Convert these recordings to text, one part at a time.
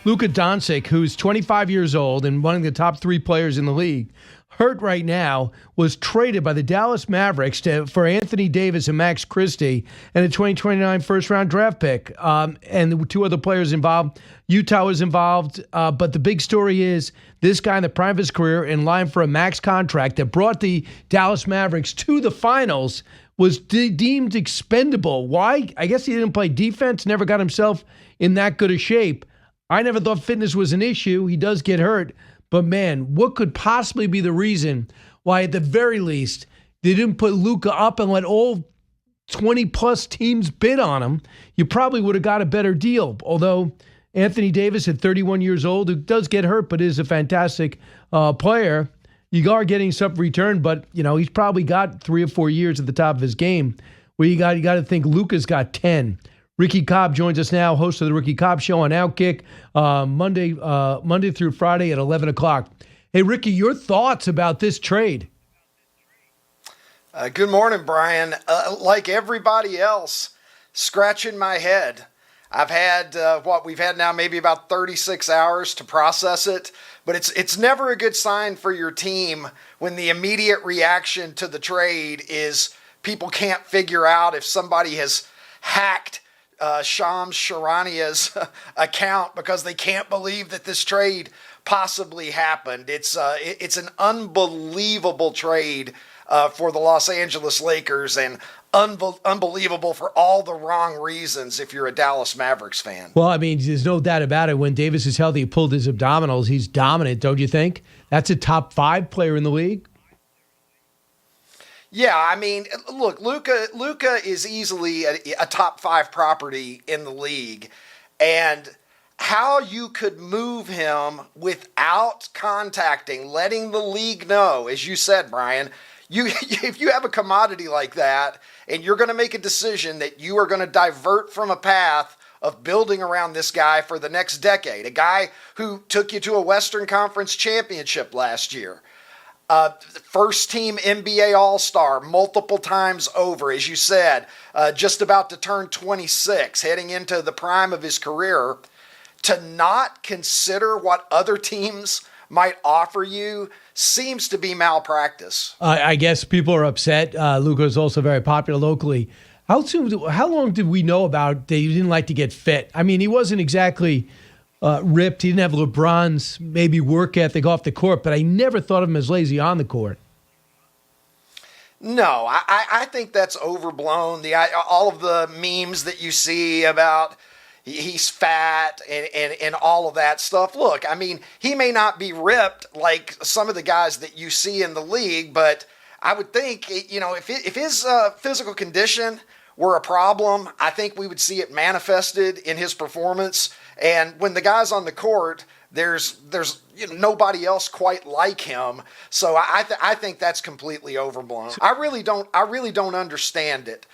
Luka Dončić, who's 25 years old and one of the top 3 players in the league, hurt right now, was traded by the Dallas Mavericks for Anthony Davis and Max Christie and a 2029 first-round draft pick. And the 2 other players involved. Utah was involved. But the big story is this guy in the prime of his career in line for a max contract that brought the Dallas Mavericks to the finals was deemed expendable. Why? I guess he didn't play defense, never got himself in that good a shape. I never thought fitness was an issue. He does get hurt. But, man, what could possibly be the reason why, at the very least, they didn't put Luka up and let all 20-plus teams bid on him? You probably would have got a better deal. Although Anthony Davis, at 31 years old, who does get hurt but is a fantastic player, you are getting some return. But, he's probably got 3 or 4 years at the top of his game. Where you got to think Luka's got 10. Ricky Cobb joins us now, host of the Ricky Cobb Show on Outkick, Monday through Friday at 11 o'clock. Hey, Ricky, your thoughts about this trade? Good morning, Brian. Like everybody else, scratching my head. I've had we've had now maybe about 36 hours to process it, but it's never a good sign for your team when the immediate reaction to the trade is people can't figure out if somebody has hacked Shams Charania's account because they can't believe that this trade possibly happened. It's an unbelievable trade for the Los Angeles Lakers and unbelievable for all the wrong reasons if you're a Dallas Mavericks fan. Well, I mean, there's no doubt about it. When Davis is healthy, he pulled his abdominals. He's dominant, don't you think? That's a top 5 player in the league. Yeah, I mean, look, Luka is easily a top 5 property in the league, and how you could move him without letting the league know, as you said, Brian, if you have a commodity like that and you're going to make a decision that you are going to divert from a path of building around this guy for the next decade, a guy who took you to a Western Conference championship last year, first team NBA All-Star multiple times over, as you said, just about to turn 26, heading into the prime of his career, to not consider what other teams might offer you seems to be malpractice. I guess people are upset. Luka is also very popular locally. How long did we know about that he didn't like to get fit? I mean, he wasn't exactly ripped. He didn't have LeBron's maybe work ethic off the court, but I never thought of him as lazy on the court. No, I think that's overblown. All of the memes that you see about he's fat and all of that stuff. Look, I mean, he may not be ripped like some of the guys that you see in the league, but I would think, if his physical condition were a problem, I think we would see it manifested in his performance. And when the guy's on the court, there's nobody else quite like him. So I think that's completely overblown. I really don't understand it,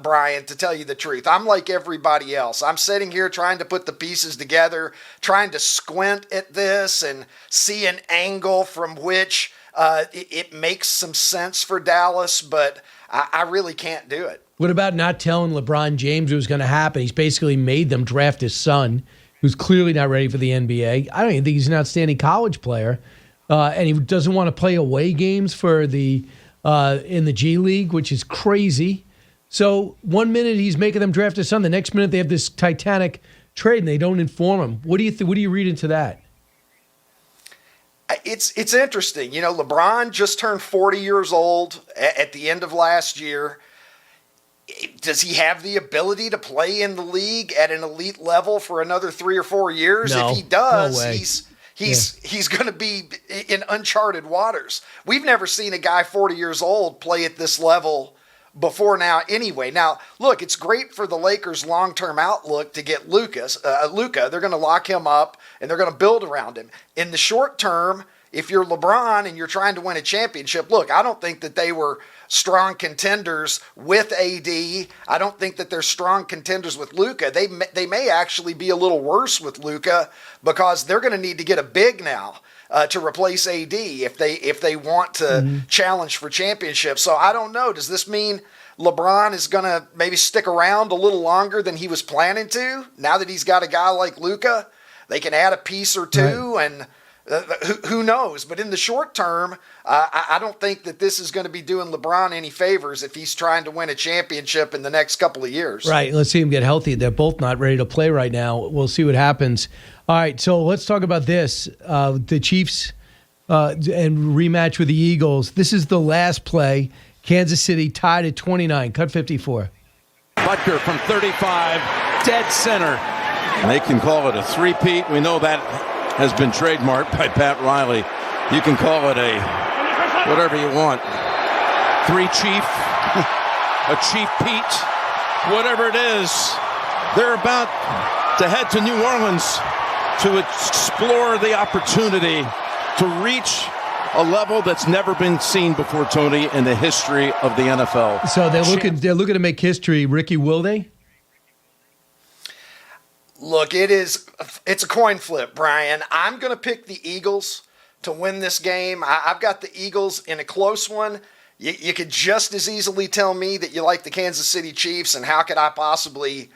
Brian, to tell you the truth. I'm like everybody else. I'm sitting here trying to put the pieces together, trying to squint at this and see an angle from which it makes some sense for Dallas, but I really can't do it. What about not telling LeBron James it was going to happen? He's basically made them draft his son, who's clearly not ready for the NBA. I don't even think he's an outstanding college player. And he doesn't want to play away games for the in the G League, which is crazy. So 1 minute he's making them draft his son. The next minute they have this titanic trade and they don't inform him. What do you read into that? It's interesting. LeBron just turned 40 years old at the end of last year. Does he have the ability to play in the league at an elite level for another 3 or 4 years? No, if he does, no way. he's going to be in uncharted waters. We've never seen a guy 40 years old play at this level before now anyway. Now, look, it's great for the Lakers' long-term outlook to get Luka. They're going to lock him up, and they're going to build around him. In the short term, if you're LeBron and you're trying to win a championship, look, I don't think that they were strong contenders with AD. I don't think that they're strong contenders with Luka. They may actually be a little worse with Luka because they're going to need to get a big now to replace AD if they want to challenge for championships. So I don't know. Does this mean LeBron is going to maybe stick around a little longer than he was planning to now that he's got a guy like Luka? They can add a piece or two, and who knows? But in the short term, I don't think that this is going to be doing LeBron any favors if he's trying to win a championship in the next couple of years. Right. Let's see him get healthy. They're both not ready to play right now. We'll see what happens. All right. So let's talk about this. The Chiefs and rematch with the Eagles. This is the last play. Kansas City tied at 29. Cut 54. Butker from 35, dead center. And they can call it a three-peat. We know that has been trademarked by Pat Riley. You can call it a whatever you want. Three-chief, a chief-peat, whatever it is. They're about to head to New Orleans to explore the opportunity to reach a level that's never been seen before, Tony, in the history of the NFL. So they're looking to make history. Ricky, will they? Look, it's a coin flip, Brian. I'm going to pick the Eagles to win this game. I've got the Eagles in a close one. You could just as easily tell me that you like the Kansas City Chiefs, and how could I possibly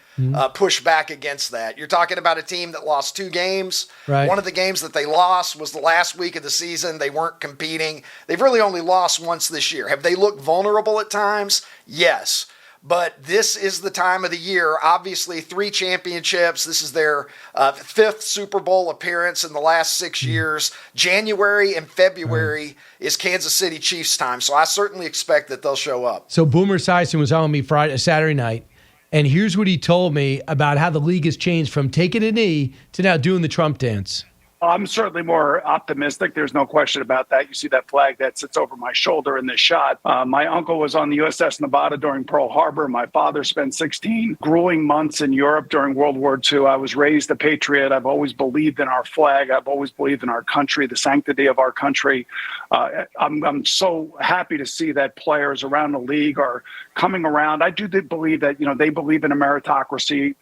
push back against that? You're talking about a team that lost 2 games. Right. One of the games that they lost was the last week of the season. They weren't competing. They've really only lost once this year. Have they looked vulnerable at times? Yes. But this is the time of the year. Obviously, 3 championships. This is their 5th Super Bowl appearance in the last 6 years. January and February is Kansas City Chiefs time. So I certainly expect that they'll show up. So Boomer Esiason was on with me Saturday night, and here's what he told me about how the league has changed from taking a knee to now doing the Trump dance. I'm certainly more optimistic. There's no question about that. You see that flag that sits over my shoulder in this shot. My uncle was on the USS Nevada during Pearl Harbor. My father spent 16 grueling months in Europe during World War II. I was raised a patriot. I've always believed in our flag. I've always believed in our country, the sanctity of our country. I'm so happy to see that players around the league are coming around. I do believe that, they believe in a meritocracy.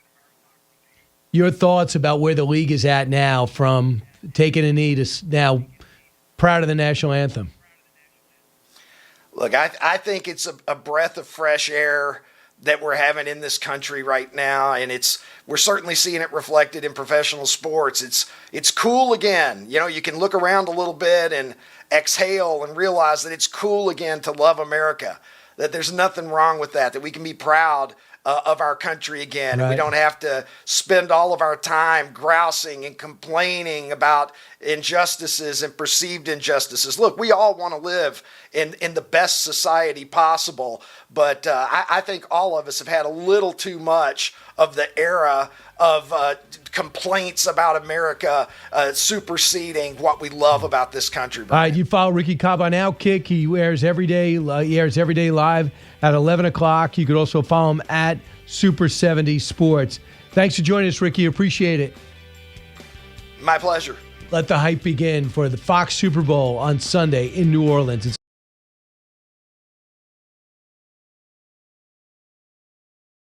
Your thoughts about where the league is at now, from taking a knee to now proud of the national anthem? Look, I think it's a breath of fresh air that we're having in this country right now, and we're certainly seeing it reflected in professional sports. It's cool again. You can look around a little bit and exhale and realize that it's cool again to love America, that there's nothing wrong with that we can be proud of our country again. Right. And we don't have to spend all of our time grousing and complaining about injustices and perceived injustices. Look, we all want to live in the best society possible, but I think all of us have had a little too much of the era of complaints about America superseding what we love about this country. All right, you follow Ricky Cobb on Outkick. He airs every day. He airs every day live at 11 o'clock. You could also follow him at Super 70 Sports. Thanks for joining us, Ricky. Appreciate it. My pleasure. Let the hype begin for the Fox Super Bowl on Sunday in New Orleans.